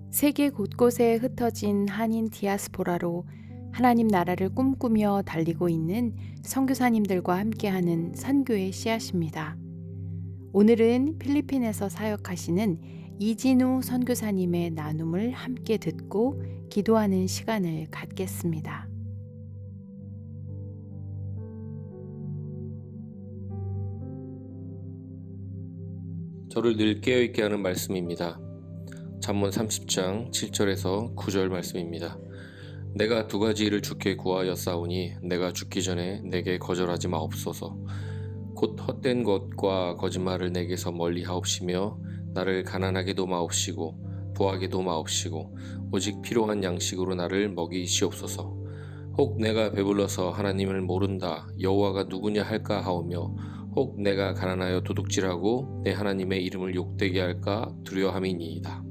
세계 곳곳에 흩어진 한인 디아스포라로 하나님 나라를 꿈꾸며 달리고 있는 선교사님들과 함께하는 선교의 씨앗입니다. 오늘은 필리핀에서 사역하시는 이진우 선교사님의 나눔을 함께 듣고 기도하는 시간을 갖겠습니다. 저를 늘 깨어있게 하는 말씀입니다. 잠언 30장 7절에서 9절 말씀입니다. 내가 두 가지 일을 주께 구하였사오니 내가 죽기 전에 내게 거절하지 마옵소서. 곧 헛된 것과 거짓말을 내게서 멀리 하옵시며 나를 가난하게도 마옵시고 부하게도 마옵시고 오직 필요한 양식으로 나를 먹이시옵소서. 혹 내가 배불러서 하나님을 모른다 여호와가 누구냐 할까 하오며 혹 내가 가난하여 도둑질하고 내 하나님의 이름을 욕되게 할까 두려함이니이다.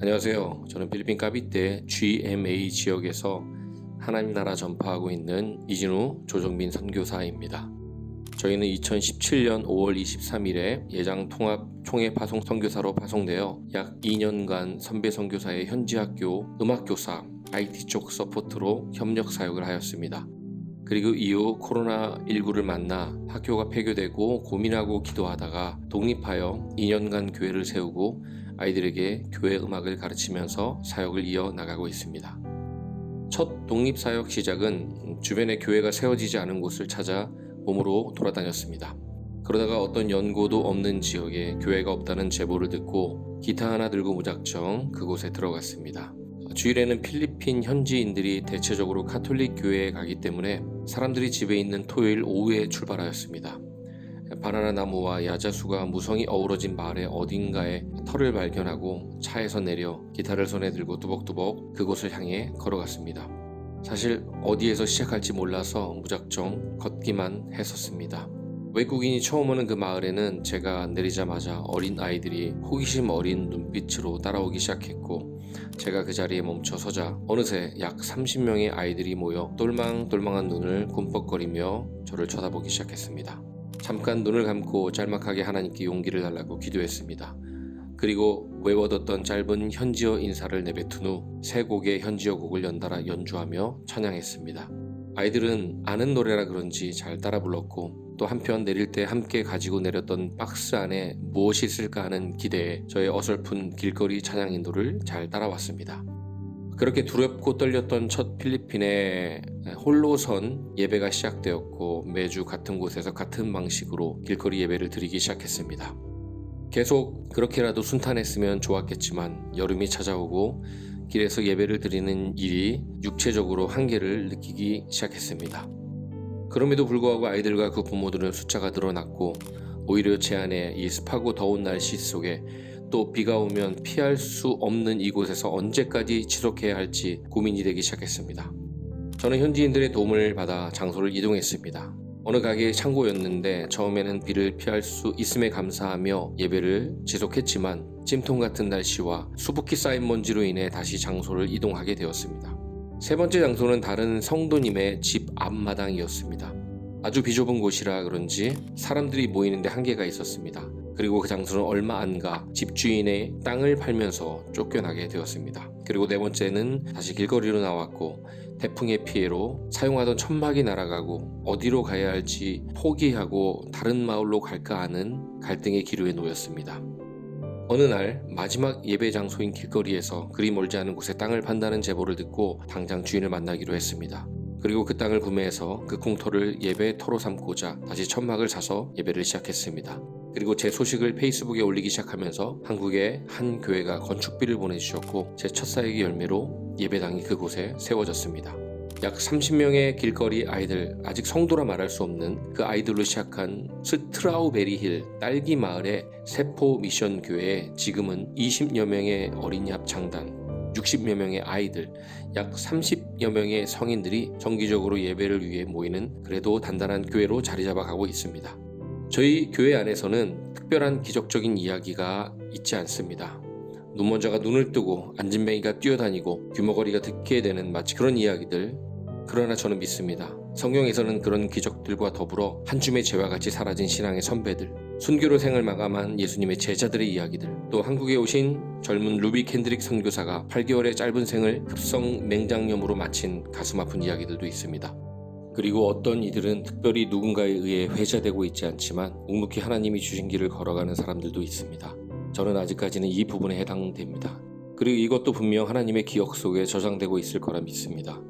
안녕하세요. 저는 필리핀 까비떼 GMA 지역에서 하나님 나라 전파하고 있는 이진우 조정민 선교사입니다. 저희는 2017년 5월 23일에 예장 통합 총회 파송 선교사로 파송되어 약 2년간 선배 선교사의 현지 학교 음악교사 IT 쪽 서포트로 협력 사역을 하였습니다. 그리고 이후 코로나19를 만나 학교가 폐교되고 고민하고 기도하다가 독립하여 2년간 교회를 세우고 아이들에게 교회 음악을 가르치면서 사역을 이어나가고 있습니다. 첫 독립사역 시작은 주변에 교회가 세워지지 않은 곳을 찾아 몸으로 돌아다녔습니다. 그러다가 어떤 연고도 없는 지역에 교회가 없다는 제보를 듣고 기타 하나 들고 무작정 그곳에 들어갔습니다. 주일에는 필리핀 현지인들이 대체적으로 카톨릭 교회에 가기 때문에 사람들이 집에 있는 토요일 오후에 출발하였습니다. 바나나 나무와 야자수가 무성히 어우러진 마을의 어딘가에 터를 발견하고 차에서 내려 기타를 손에 들고 뚜벅뚜벅 그곳을 향해 걸어갔습니다. 사실 어디에서 시작할지 몰라서 무작정 걷기만 했었습니다. 외국인이 처음 오는 그 마을에는 제가 내리자마자 어린 아이들이 호기심 어린 눈빛으로 따라오기 시작했고 제가 그 자리에 멈춰 서자 어느새 약 30명의 아이들이 모여 똘망똘망한 눈을 꿈뻑거리며 저를 쳐다보기 시작했습니다. 잠깐 눈을 감고 짤막하게 하나님께 용기를 달라고 기도했습니다. 그리고 외워뒀던 짧은 현지어 인사를 내뱉은 후 세 곡의 현지어 곡을 연달아 연주하며 찬양했습니다. 아이들은 아는 노래라 그런지 잘 따라 불렀고 또 한편 내릴 때 함께 가지고 내렸던 박스 안에 무엇이 있을까 하는 기대에 저의 어설픈 길거리 찬양 인도를 잘 따라왔습니다. 그렇게 두렵고 떨렸던 첫 필리핀의 홀로선 예배가 시작되었고 매주 같은 곳에서 같은 방식으로 길거리 예배를 드리기 시작했습니다. 계속 그렇게라도 순탄했으면 좋았겠지만 여름이 찾아오고 길에서 예배를 드리는 일이 육체적으로 한계를 느끼기 시작했습니다. 그럼에도 불구하고 아이들과 그 부모들은 숫자가 늘어났고 오히려 제 안에 이 습하고 더운 날씨 속에 또 비가 오면 피할 수 없는 이곳에서 언제까지 지속해야 할지 고민이 되기 시작했습니다. 저는 현지인들의 도움을 받아 장소를 이동했습니다. 어느 가게의 창고였는데 처음에는 비를 피할 수 있음에 감사하며 예배를 지속했지만 찜통 같은 날씨와 수북히 쌓인 먼지로 인해 다시 장소를 이동하게 되었습니다. 세 번째 장소는 다른 성도님의 집 앞마당이었습니다. 아주 비좁은 곳이라 그런지 사람들이 모이는데 한계가 있었습니다. 그리고 그 장소는 얼마 안 가 집주인의 땅을 팔면서 쫓겨나게 되었습니다. 그리고 네 번째는 다시 길거리로 나왔고 태풍의 피해로 사용하던 천막이 날아가고 어디로 가야 할지 포기하고 다른 마을로 갈까 하는 갈등의 기로에 놓였습니다. 어느 날 마지막 예배 장소인 길거리에서 그리 멀지 않은 곳에 땅을 판다는 제보를 듣고 당장 주인을 만나기로 했습니다. 그리고 그 땅을 구매해서 그 공터를 예배 터로 삼고자 다시 천막을 사서 예배를 시작했습니다. 그리고 제 소식을 페이스북에 올리기 시작하면서 한국의 한 교회가 건축비를 보내주셨고 제 첫 사역의 열매로 예배당이 그곳에 세워졌습니다. 약 30명의 길거리 아이들, 아직 성도라 말할 수 없는 그 아이들로 시작한 스트라우베리힐 딸기 마을의 세포 미션 교회에 지금은 20여 명의 어린이 합창단, 60여 명의 아이들, 약 30여 명의 성인들이 정기적으로 예배를 위해 모이는 그래도 단단한 교회로 자리 잡아가고 있습니다. 저희 교회 안에서는 특별한 기적적인 이야기가 있지 않습니다. 눈먼자가 눈을 뜨고 앉은뱅이가 뛰어다니고 규머거리가 듣게 되는 마치 그런 이야기들. 그러나 저는 믿습니다. 성경에서는 그런 기적들과 더불어 한 줌의 재와 같이 사라진 신앙의 선배들, 순교로 생을 마감한 예수님의 제자들의 이야기들, 또 한국에 오신 젊은 루비 캔드릭 선교사가 8개월의 짧은 생을 급성 맹장염으로 마친 가슴 아픈 이야기들도 있습니다. 그리고 어떤 이들은 특별히 누군가에 의해 회자되고 있지 않지만 묵묵히 하나님이 주신 길을 걸어가는 사람들도 있습니다. 저는 아직까지는 이 부분에 해당됩니다. 그리고 이것도 분명 하나님의 기억 속에 저장되고 있을 거라 믿습니다.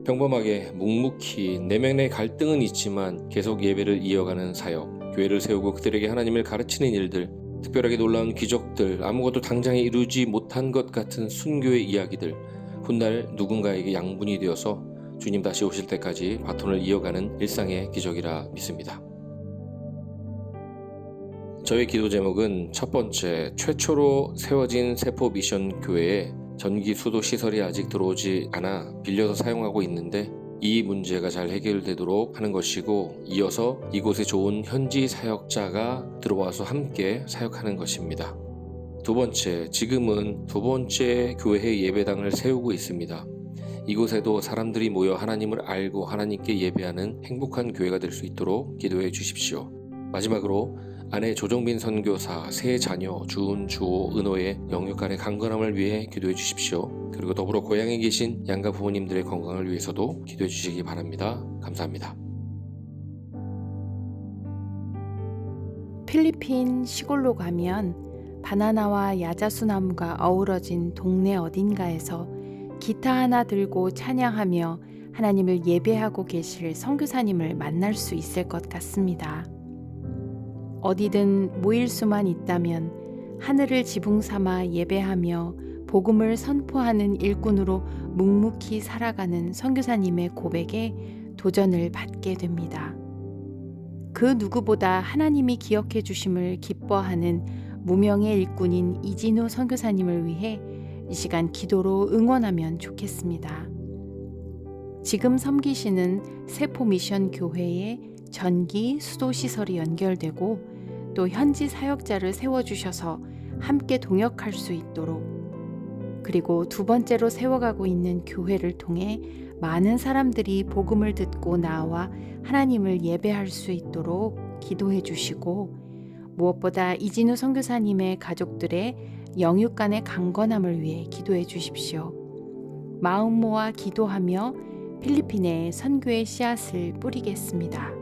평범하게 묵묵히 내면의 갈등은 있지만 계속 예배를 이어가는 사역, 교회를 세우고 그들에게 하나님을 가르치는 일들, 특별하게 놀라운 기적들, 아무것도 당장에 이루지 못한 것 같은 순교의 이야기들, 훗날 누군가에게 양분이 되어서 주님 다시 오실 때까지 바톤을 이어가는 일상의 기적이라 믿습니다. 저의 기도 제목은 첫 번째, 최초로 세워진 세포 미션 교회에 전기 수도 시설이 아직 들어오지 않아 빌려서 사용하고 있는데 이 문제가 잘 해결되도록 하는 것이고, 이어서 이곳에 좋은 현지 사역자가 들어와서 함께 사역하는 것입니다. 두 번째, 지금은 두 번째 교회 예배당을 세우고 있습니다. 이곳에도 사람들이 모여 하나님을 알고 하나님께 예배하는 행복한 교회가 될 수 있도록 기도해 주십시오. 마지막으로 아내 조정빈 선교사, 세 자녀 주은, 주호, 은호의 영육간의 강건함을 위해 기도해 주십시오. 그리고 더불어 고향에 계신 양가 부모님들의 건강을 위해서도 기도해 주시기 바랍니다. 감사합니다. 필리핀 시골로 가면 바나나와 야자수 나무가 어우러진 동네 어딘가에서 기타 하나 들고 찬양하며 하나님을 예배하고 계실 선교사님을 만날 수 있을 것 같습니다. 어디든 모일 수만 있다면 하늘을 지붕 삼아 예배하며 복음을 선포하는 일꾼으로 묵묵히 살아가는 선교사님의 고백에 도전을 받게 됩니다. 그 누구보다 하나님이 기억해 주심을 기뻐하는 무명의 일꾼인 이진우 선교사님을 위해 이 시간 기도로 응원하면 좋겠습니다. 지금 섬기시는 세포 미션 교회에 전기 수도 시설이 연결되고 또 현지 사역자를 세워주셔서 함께 동역할 수 있도록, 그리고 두 번째로 세워가고 있는 교회를 통해 많은 사람들이 복음을 듣고 나와 하나님을 예배할 수 있도록 기도해 주시고, 무엇보다 이진우 선교사님의 가족들의 영육간의 강건함을 위해 기도해 주십시오. 마음 모아 기도하며 필리핀에 선교의 씨앗을 뿌리겠습니다.